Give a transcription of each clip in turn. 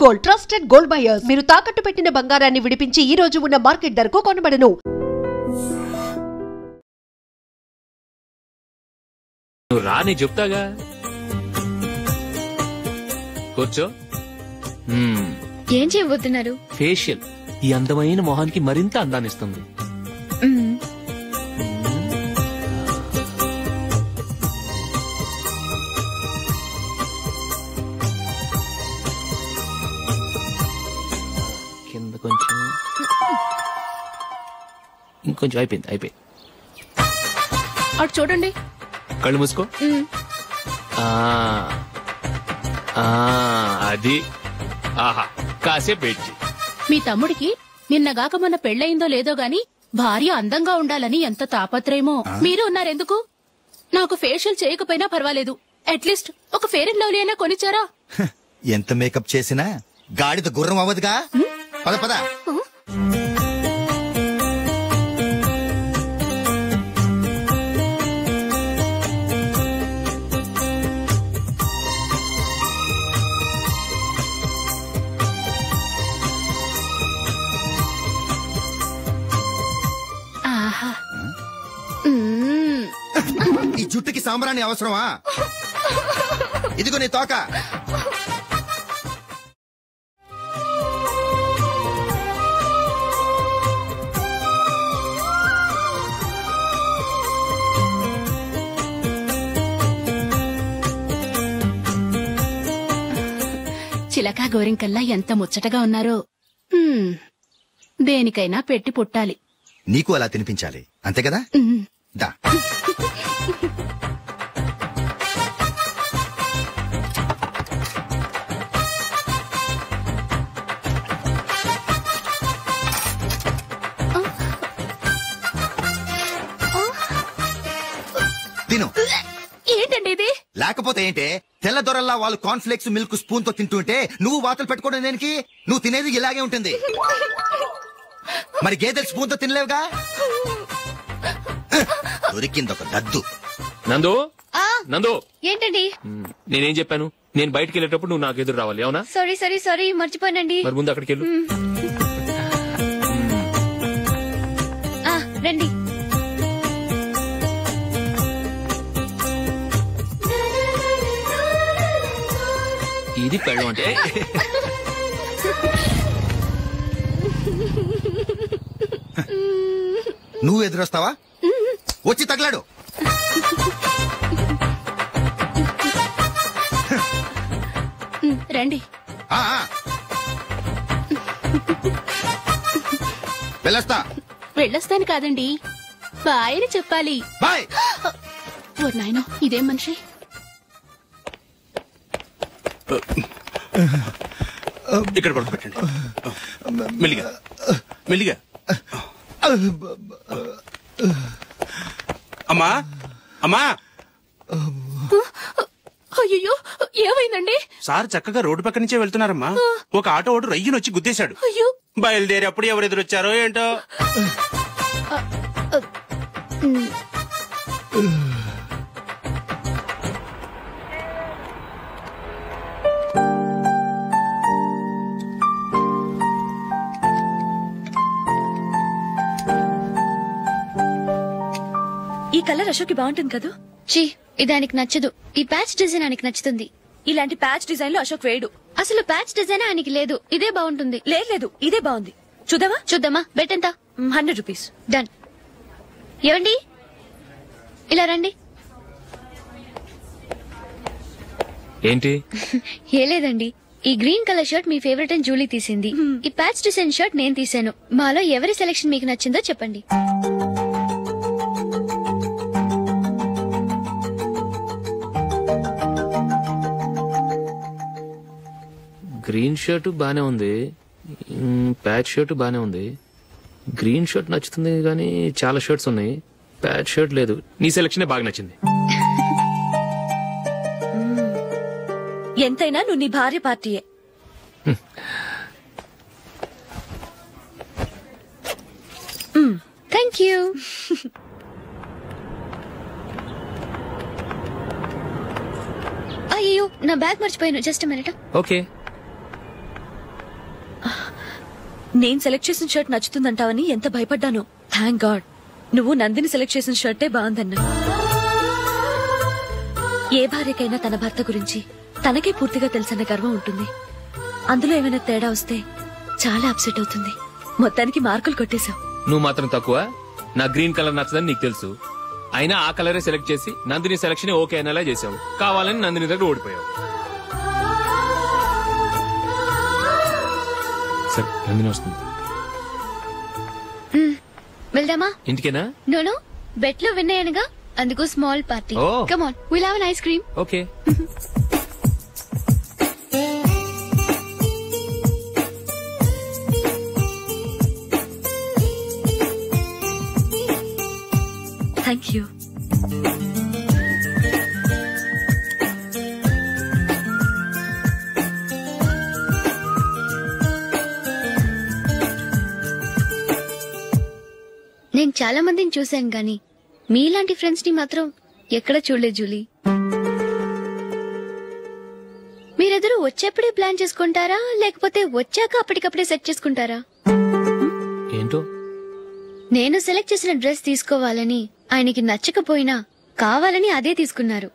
Gold, trusted gold buyers. మీరు తాకట్టు పెట్టిన బంగారాన్ని విడిపించి ఈ రోజు ఉన్న మార్కెట్ ధరకు కొనబడను. నువ్వు రాని చెప్తాగా. కూర్చో. ఏం చేయబోతున్నారు? ఫేషియల్. ఈ అందమైన మొహానికి మరింత అందాన్నిస్తుంది. కింద కొంచెం, ఇంకొంచెం. అయిపోయింది. అటు చూడండి. కళ్ళు మూసుకో. అది. ఆహా, కాసేపు వెయిట్ చేయి. మీ తమ్ముడికి నిన్నగాక మొన్న పెళ్లయిందో లేదో గాని భార్య అందంగా ఉండాలని ఎంత తాపత్రయమో. మీరు ఉన్నారెందుకు? నాకు ఫేషియల్ చేయకపోయినా పర్వాలేదు, అట్లీస్ట్ ఒక ఫేర్ అండ్ లవ్లీ అయినా కొనిచ్చారా? ఎంత మేకప్ చేసినా గాడిద గుర్రం అవ్వదుగా. పద పద. ఈ జుట్టుకి సాంబ్రాణి అవసరమా? ఇదిగో నీ తోక. చిలకా గోరింకల్లా ఎంత ముచ్చటగా ఉన్నారో. దేనికైనా పెట్టి పుట్టాలి. నీకు అలా తినిపించాలి, అంతే కదా? దా. తిను. ఏంటండి ఇది? లేకపోతే ఏంటే, తెల్ల దొరల్లా వాళ్ళు కార్న్ఫ్లేక్స్ మిల్క్ స్పూన్ తో తింటుంటే నువ్వు వాతలు పెట్టుకోవడం దేనికి? నువ్వు తినేది ఇలాగే ఉంటుంది. మరి గేదెలు స్పూన్ తో తినలేవుగా. దొరికింది ఒక దద్దు. నందు, నందు. ఏంటండి? నేనేం చెప్పాను? నేను బయటకు వెళ్ళేటప్పుడు నువ్వు నాకు ఎదురు రావాలి, అవునా? సారీ మర్చిపోయానండి. మరి ముందు అక్కడికి వెళ్ళు. రండి. ఇది పెళ్ళం అంటే. నువ్వు ఎదురొస్తావా? వచ్చి తగలాడు. రండి. వెళ్ళొస్తాను కాదండి, బాయ్ అని చెప్పాలి. బాయ్. ఓ నాయనో, ఇదేం మనిషి. ఇక్కడ పడుకోబెట్టండి. మెల్లిగా మెల్లిగా. అమ్మా అమ్మా. అయ్యో, ఏమైందండి? సార్ చక్కగా రోడ్డు పక్క నుంచే వెళ్తున్నారమ్మా. ఒక ఆటో ఓడు రయ్యనొచ్చి గుద్దేశాడు. బయలుదేరి అప్పుడు ఎవరు ఎదురొచ్చారో ఏంటో. ఈ కలర్ అశోక్ బాగుంటుంది కదా? చీ, ఇదానికి నచ్చదు. ఈ ప్యాచ్ డిజైన్ ఆయనకి నచ్చుతుంది. ఇలాంటి ప్యాచ్ డిజైన్ లో అశోక్ వేయడు. అసలు ప్యాచ్ డిజైన్ ఆయనకి లేదు. ఇదే బాగుంటుంది. లేదు, ఇదే బాగుంది. చూద్దామా? బెట్ ఎంత? 100 రూపీస్. డన్. ఏవండి, ఇలా రండి. ఏంటి? ఏ లేదండి, ఈ గ్రీన్ కలర్ షర్ట్ మీ ఫేవరెట్ అని జూలీ తీసింది. ఈ ప్యాచ్ డిజైన్ షర్ట్ నేను తీసాను. మాలో ఎవరి సెలెక్షన్ మీకు నచ్చిందో చెప్పండి. గ్రీన్ షర్ట్ బానే ఉంది, ప్యాచ్ షర్ట్ బానే ఉంది. గ్రీన్ షర్ట్ నచ్చుతుంది కానీ చాలా షర్ట్స్ ఉన్నాయి, ప్యాచ్ షర్ట్ లేదు. నీ సెలెక్షన్ బాగా నచ్చింది. ఎంతైనా నువ్వు నీ భార్య పార్టీయే. Thank you. అయ్యో, నా బ్యాగ్ మర్చిపోయాను. Just minute. ఓకే. నేను సెలెక్ట్ చేసిన షర్ట్ నచ్చుతుందంటావని ఎంత భయపడ్డాను. థ్యాంక్ గాడ్ నువ్వు నందిని సెలెక్ట్ చేసిన షర్టే బాగుందన్నా. ఏ భార్యకైనా తన భర్త గురించి తనకే పూర్తిగా తెలుసన్న గర్వం ఉంటుంది. అందులో ఏమైనా తేడా వస్తే చాలా అప్సెట్ అవుతుంది. మొత్తానికి మార్కులు కొట్టేశావు. నువ్వు మాత్రం తక్కువ. నా గ్రీన్ కలర్ నచ్చదని నీకు తెలుసు, అయినా ఆ కలరే సెలెక్ట్ చేసి నందిని సెలక్షన్ ఓకే అనేలా చేసావు. కావాలని నందిని దగ్గర ఓడిపోయావు. సరే నందిని వస్తుంది. వెళ్దామా? ఇంటికేనా? నోను, బెట్ లో విన్నాయనగా, అందుకు small party. Come on, will have an ice cream. Okay. Thank you. నేను చాలా మందిని చూశాను గాని మీలాంటి ఫ్రెండ్స్ ని మాత్రం ఎక్కడ చూడలేదు జూలీ. మీరెదరూ వచ్చేప్పుడే ప్లాన్ చేసుకుంటారా, లేకపోతే వచ్చాక అప్పటికప్పుడే సెట్ చేసుకుంటారా? ఏంటో నేను సెలెక్ట్ చేసిన డ్రెస్ తీసుకోవాలని ఆయనకి నచ్చకపోయినా కావాలని అదే తీసుకున్నారు.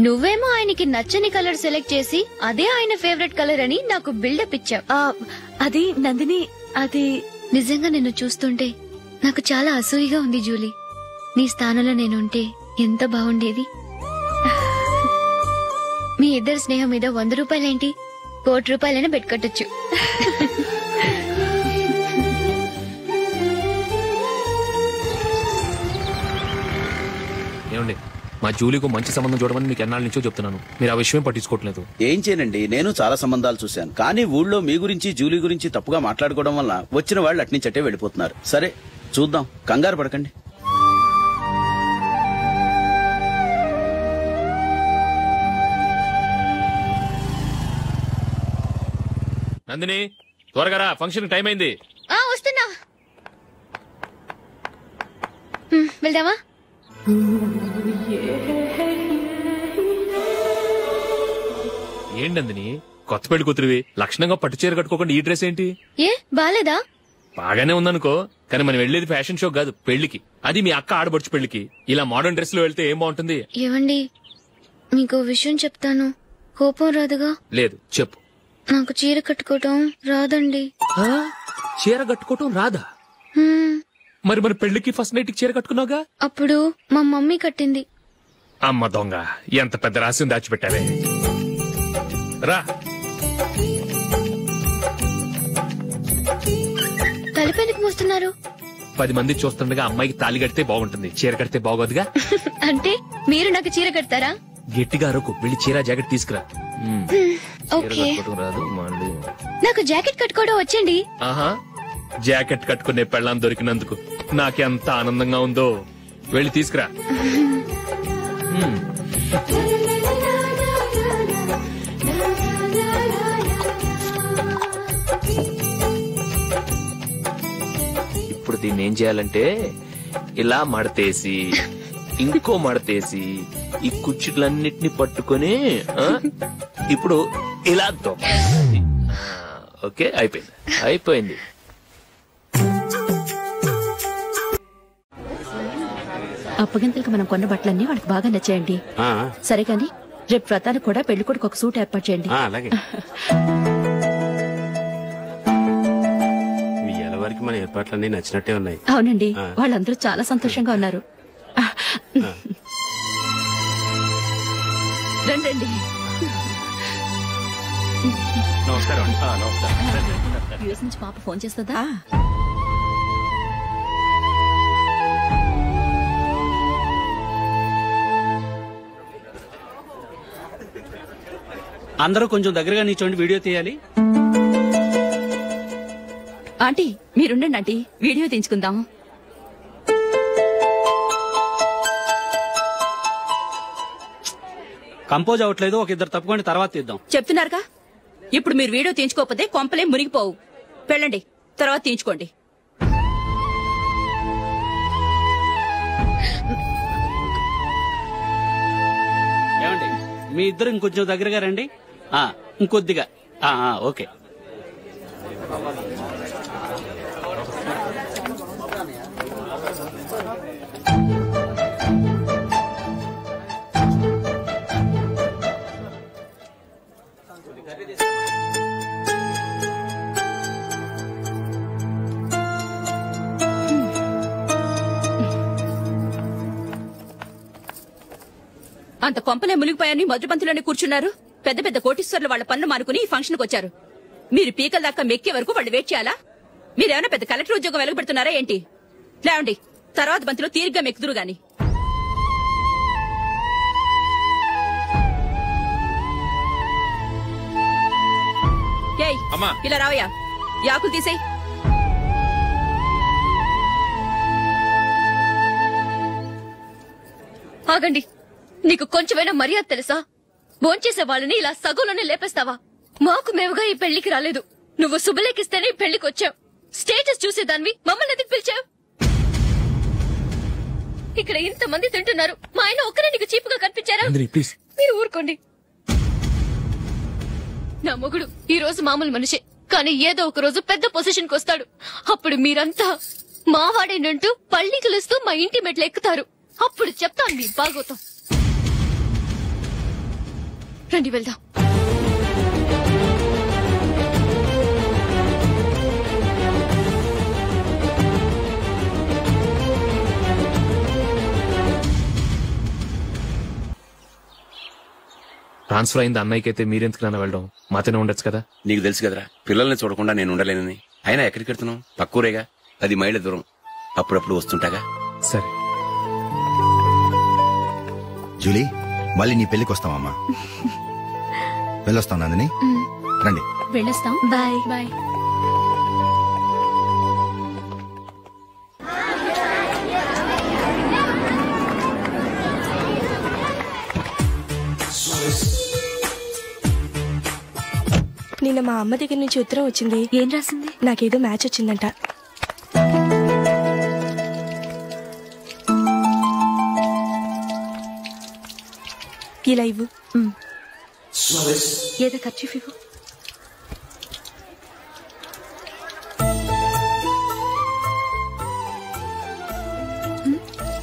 నువ్వేమో ఆయనకి నచ్చని కలర్ సెలెక్ట్ చేసి అదే ఆయన ఫేవరెట్ కలర్ అని నాకు బిల్డప్ ఇచ్చావు. అది నందిని, అది నిజంగా నిన్ను చూస్తుంటే నాకు చాలా అసూయగా ఉంది జూలీ. నీ స్థానంలో నేనుంటే ఎంత బాగుండేది. మీ ఇద్దరు స్నేహం మీద 100 రూపాయలేంటి, 1 కోటి రూపాయలైనా పెట్టుకట్టొచ్చు. ఏమండి, మా జూలీకు మంచి సంబంధం చూడమని మీకు ఎన్నాళ్ళ నుంచో చెప్తున్నాను, మీరు ఆ విషయం పట్టించుకోవట్లేదు. ఏం చేయనండి, నేను చాలా సంబంధాలు చూశాను, కానీ ఊళ్ళో మీ గురించి జూలీ గురించి తప్పుగా మాట్లాడుకోవడం వల్ల వచ్చిన వాళ్ళు అట్నుంచటే వెళ్ళిపోతున్నారు. సరే చూద్దాం, కంగారు పడకండి. నందిని త్వరగా రా, ఫంక్షన్ టైం అయింది. వస్తున్నా. వెళ్దామా? ఏంటి నందిని, కొత్త పెళ్లి కూతురివి, లక్షణంగా పట్టు చీర కట్టుకోకుండా ఈ డ్రెస్ ఏంటి? ఏ బాలేదా? బాగానే ఉందనుకో, కానీ మనం వెళ్లేది ఫ్యాషన్ షో కాదు, పెళ్లికి. అది మీ అక్క ఆడబడుచు పెళ్లికి. ఇలా మోడర్న్ డ్రెస్ లో వెళ్తే ఏం బాగుంటుంది? ఏవండి, మీకు విషయం చెప్తాను, కోపం రాదుగా? లేదు, చెప్పు. నాకు చీర కట్టుకోవటం రాదండి. చీర కట్టుకోవటం రాదా? మరి మన పెళ్లికి ఫస్ట్ నైట్ చీర కట్టుకున్నావుగా? అప్పుడు మా మమ్మీ కట్టింది. అమ్మ దొంగ, ఎంత పెద్ద రహస్యం దాచిపెట్టావే. రా. తలపెందుకు మోస్తున్నారు? 10 మంది చూస్తుండగా అమ్మాయికి తాళి కడితే బాగుంటుంది, చీర కడితే బాగోదుగా. అంటే మీరు నాకు చీర కడతారా? గట్టిగా అరకు, వెళ్ళి చీర జాకెట్ తీసుకురా. ఓకే. రాదు మళ్ళీ. నాకు జాకెట్ కట్టుకోవడం వచ్చండి. ఆహా, జాకెట్ కట్టుకునే పెళ్ళాం దొరికినందుకు నాకెంత ఆనందంగా ఉందో. వెళ్ళి తీసుకురా. ఇప్పుడు దీన్ని ఏం చేయాలంటే, ఇలా మడతేసి ఇంకో మడతేసి ఈ కుర్చీలన్నిటిని పట్టుకొని ఇప్పుడు ఇలా దొక్కాలి. ఓకే, అయిపోయింది. అప్పగింతలకు మనం కొన్న బట్టలన్నీ వాళ్ళకి బాగా నచ్చాయండి. సరే కానీ రేపు వ్రతానికి కూడా పెళ్లి కొడుకు ఒక సూట్ ఏర్పాటు చేయండి. అలాగే. మీ ఎలవరికి మన ఏర్పాట్లన్నీ నచ్చినట్టే ఉన్నాయి. అవునండి, వాళ్ళందరూ చాలా సంతోషంగా ఉన్నారు. రండి. నమస్కారం. యూఎస్ నుంచి పాప ఫోన్ చేస్తుందా? అందరూ కొంచెం దగ్గరగా నిల్చోండి, వీడియో తీయాలి. ఆంటీ మీరుండండి ఆంటీ, వీడియో తీయించుకుందాం. కంపోజ్ అవ్వట్లేదు, ఒక ఇద్దరు తప్పుకోండి, తర్వాత తీద్దాం. చెప్తున్నారుగా, ఇప్పుడు మీరు వీడియో తీయించుకోకపోతే కొంపలే మునిగిపోవు. వెళ్ళండి, తర్వాత తీయించుకోండి. ఏమండి, మీ ఇద్దరు ఇంకొంచెం దగ్గరగా రండి. ఇంకొద్దిగా ఓకే. అంత కొంపలే మునిగిపోయాని మొదటి పంతిలోనే కూర్చున్నారు. పెద్ద పెద్ద కోటీశ్వర్లు వాళ్ళ పనులు మానుకుని ఈ ఫంక్షన్ కు వచ్చారు. మీరు పీకల దాకా మెక్కే వరకు వాళ్ళు వెయిట్ చేయాలా? మీరేమైనా పెద్ద కలెక్టర్ ఉద్యోగం వెలగబెడుతున్నారా ఏంటి? లేవండి, తర్వాత బంతిలో తీరిగ్గా మెక్కుదురు గాని. ఏయ్, ఇలా రావయ్యా, యాకులు తీసేయ్. ఆగండి, నీకు కొంచెమైనా మర్యాద తెలుసా? భోంచేసే వాళ్ళని ఇలా సగంలోనే లేపేస్తావా? మాకు మేముగా ఈ పెళ్లికి రాలేదు. నువ్వు శుభలేఖిస్తేనే ఈ పెళ్లికి వచ్చావు. స్టేటస్ చూసేదానివి మమ్మల్ని ఎందుకు పిలిచావు? ఇక్కడ ఇంతమంది తింటున్నారు, మా ఆయన ఒక్కరే నీకు చీపుగా కనిపించారా? మీరు ఊరుకోండి. నా మొగుడు ఈ రోజు మామూలు మనిషే, కానీ ఏదో ఒక రోజు పెద్ద పొజిషన్ కు వస్తాడు. అప్పుడు మీరంతా మావాడేనంటూ పళ్ళికలుస్తూ మా ఇంటి మెట్లు ఎక్కుతారు. అప్పుడు చెప్తాను మీ బాగోతాం. రండి వెళ్దాం. ట్రాన్స్ఫర్ అయింది అన్నయ్యకి అయితే మీరెందుకు నాన్న వెళ్ళడం? మాతోనే ఉండొచ్చు కదా. నీకు తెలుసు కదరా, పిల్లల్ని చూడకుండా నేను ఉండలేనని. అయినా ఎక్కడికి వెళ్తున్నావు? పక్కూరేగా, 10 మైళ్ళ దూరం. అప్పుడప్పుడు వస్తుంటాగా. సరే జూలీ, మళ్ళీ నీ పెళ్లికి వస్తామమ్మా. వెళ్ళొస్తాం నందిని, రండి. వెళ్ళొస్తాం. Bye bye. నిన్న మా అమ్మ దగ్గర నుంచి ఉత్తరం వచ్చింది. ఏం రాసింది? నాకేదో మ్యాచ్ వచ్చిందంట. ఇలా ఇవ్వు. ఏదో ఖర్చు ఇవ్వు.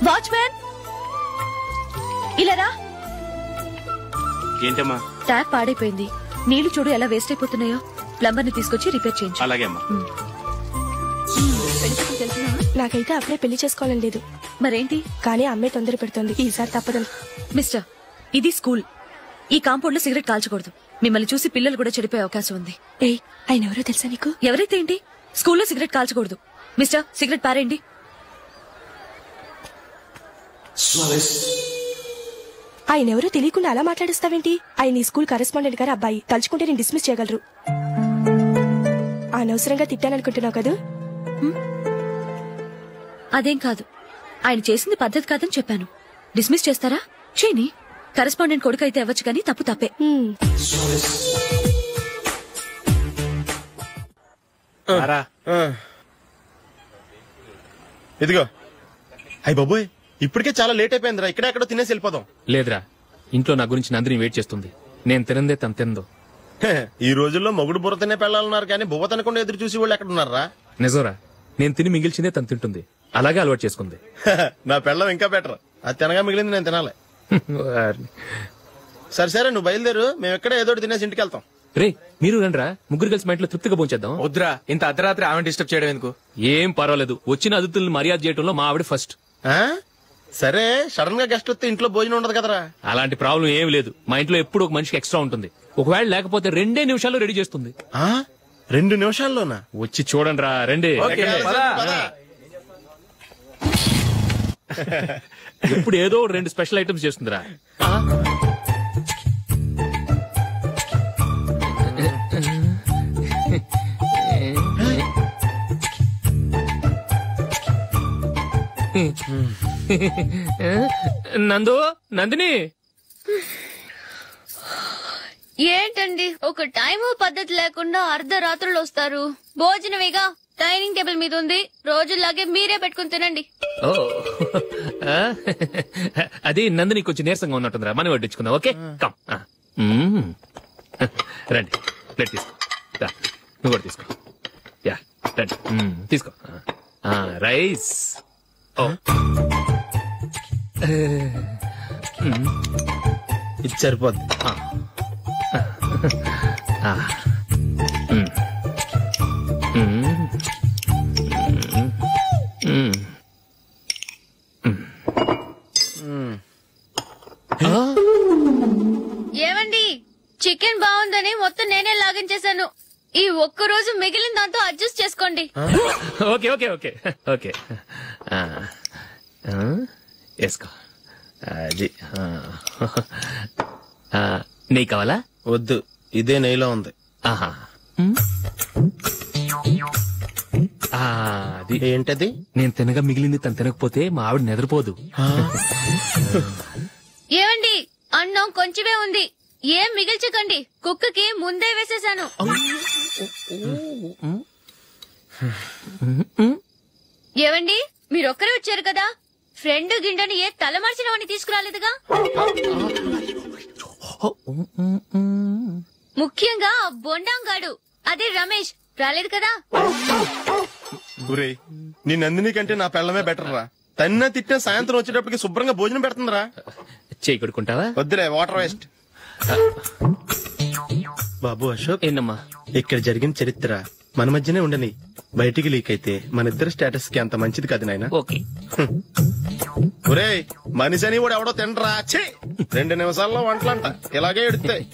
వాచ్మ్యాన్, ఇలా రా. ఏంటమ్మా? ట్యాప్ పాడైపోయింది. నీళ్లు చూడు ఎలా వేస్ట్ అయిపోతున్నాయో. ప్లంబర్ ని తీసుకొచ్చి రిపేర్ చేయించు. అలాగే అమ్మా. నాకైతే అప్పుడే పెళ్లి చేసుకోవాలని లేదు. మరేంటి? కానీ అమ్మే తొందర పెడుతోంది. ఈసారి తప్పదని. మిస్టర్, ఇది స్కూల్. ఈ కాంపౌండ్ లో సిగరెట్ కాల్చకూడదు. మిమ్మల్ని చూసి పిల్లలు కూడా చెడిపోయే అవకాశం ఉంది. ఏయ్, ఆయన ఎవరో తెలుసా నీకు? ఎవరైతే ఏంటి, స్కూల్లో సిగరెట్ కాల్చకూడదు. మిస్టర్, సిగరెట్ పారేయండి. ఆయన ఎవరో తెలియకుండా అలా మాట్లాడిస్తావేంటి? ఆయన ఈ స్కూల్ కరెస్పాండెంట్ గారు అబ్బాయి. తలుచుకుంటే నేను డిస్మిస్ చేయగలరు. అనవసరంగా తిట్టాననుకుంటున్నావు కదా? అదేం కాదు, ఆయన చేసింది పద్ధతి కాదని చెప్పాను. డిస్మిస్ చేస్తారా? చేయని. కరెస్పాండెంట్ కొడుకు అయితే అవ్వచ్చు, కానీ తప్పు తప్పే. ఇదిగో. అయ్య బాబోయ్, ఇప్పటికే చాలా లేట్ అయిపోయిందిరా. ఇక్కడెక్కడో తినేసి వెళ్ళిపోదాం. లేదురా, ఇంట్లో నా గురించి నందిని వెయిట్ చేస్తుంది. నేను తినందే తను తిందో. ఈ రోజుల్లో మొగుడు బుర్ర తినే పెళ్ళాలన్నారు, కానీ బువ్వ తినకుండా ఎదురు చూసి వాళ్ళు ఎక్కడ ఉన్నారా? నిజంరా, నేను తిని మిగిల్చిందే తను తింటుంది. అలాగే అలవాటు చేసుకుంది. నా పెళ్ళం ఇంకా బెటర్. అది తినగా మిగిలింది నేను తినాలి. సరే సరే, నువ్వు బయలుదేరు. మేము ఎక్కడ ఏదో తినేసి ఇంటికి వెళ్తాం. రే, మీరు రండిరా, ముగ్గురు కలిసి మా ఇంట్లో తృప్తిగా పోంచేద్దాం. వద్దురా, ఇంత అర్ధరాత్రి ఆమె డిస్టర్బ్ చేయడం ఎందుకు? ఏం పర్వాలేదు, వచ్చిన అతిథులను మర్యాద చేయడంలో మా ఆవిడ ఫస్ట్. సరే, సడన్ గా గెస్ట్ వస్తే ఇంట్లో భోజనం ఉండదు కదరా? అలాంటి ప్రాబ్లం ఏమి లేదు. మా ఇంట్లో ఎప్పుడు ఒక మనిషికి ఎక్స్ట్రా ఉంటుంది. ఒకవేళ లేకపోతే 2 నిమిషాల్లో రెడీ చేస్తుంది. 2 నిమిషాల్లోనా? వచ్చి చూడండి రా, రండి. ఇప్పుడు ఏదో 2 స్పెషల్ ఐటమ్స్ చేస్తుందిరా. నందు, నందిని. ఏంటండి ఒక టైము పద్ధతి లేకుండా అర్ధరాత్రులు వస్తారు? భోజనమేగా, డైనింగ్ టేబుల్ మీద ఉంది. రోజుల్లాగే మీరే పెట్టుకుని తినండి. ఓ, అది నందిని కొంచెం నీరసంగా ఉన్నట్టుందిరా. మనం వడ్డించుకుందాం. Okay, come. రండి ప్లేట్ తీసుకో దా, నువ్వు కూడా తీసుకో యా రెడీ తీసుకో రైస్ ఓ ఇది సరిపోద్ది. ఏమండి చికెన్ బాగుందని మొత్తం నేనే లాగించేశాను. ఈ ఒక్క రోజు మిగిలిన దాంతో అడ్జస్ట్ చేసుకోండి. ఓకే ఓకే ఓకే ఓకే వేసుకో అది నెయ్యి కావాలా? వద్దు, ఇదే నెయ్యిలో ఉంది. ఆహా అది ఏంటది? నేను తినగా మిగిలింది తను తినకపోతే మా ఆవిడ నిద్రపోదు. ఏమండి అన్నం కొంచెమే ఉంది, ఏం మిగిల్చకండి. కుక్కకి ముందే వేసేశాను. ఏవండి మీరొక్కరే వచ్చారు కదా, ఫ్రెండ్ గిండెని ఏ తలమార్చిన వాడిని తీసుకురాలేదుగా? ముఖ్యంగా బొండాంగాడు అదే రమేష్ రాలేదు కదా? గురే నీ నందిని కంటే నా పెళ్ళమే బెటర్ రా. తన్న తిట్టిన సాయంత్రం వచ్చేటప్పటికి శుభ్రంగా భోజనం పెడుతుందిరా. చేయి కొడుకుంటావా? వద్దులే, వాటర్ వేస్ట్. బాబు అశోక్, ఏంటమ్మా ఇక్కడ జరిగిన చరిత్ర మన మధ్యనే ఉండని, బయటికి లీక్ అయితే మన ఇద్దరు స్టేటస్ కి అంత మంచిది కాదు నాయన. ఓకే ఒరేయ్, మనిషి అని కూడా ఎవడో తినరా. 2 నిమిషాల్లో వంటలంట ఇలాగే ఎడుతాయి.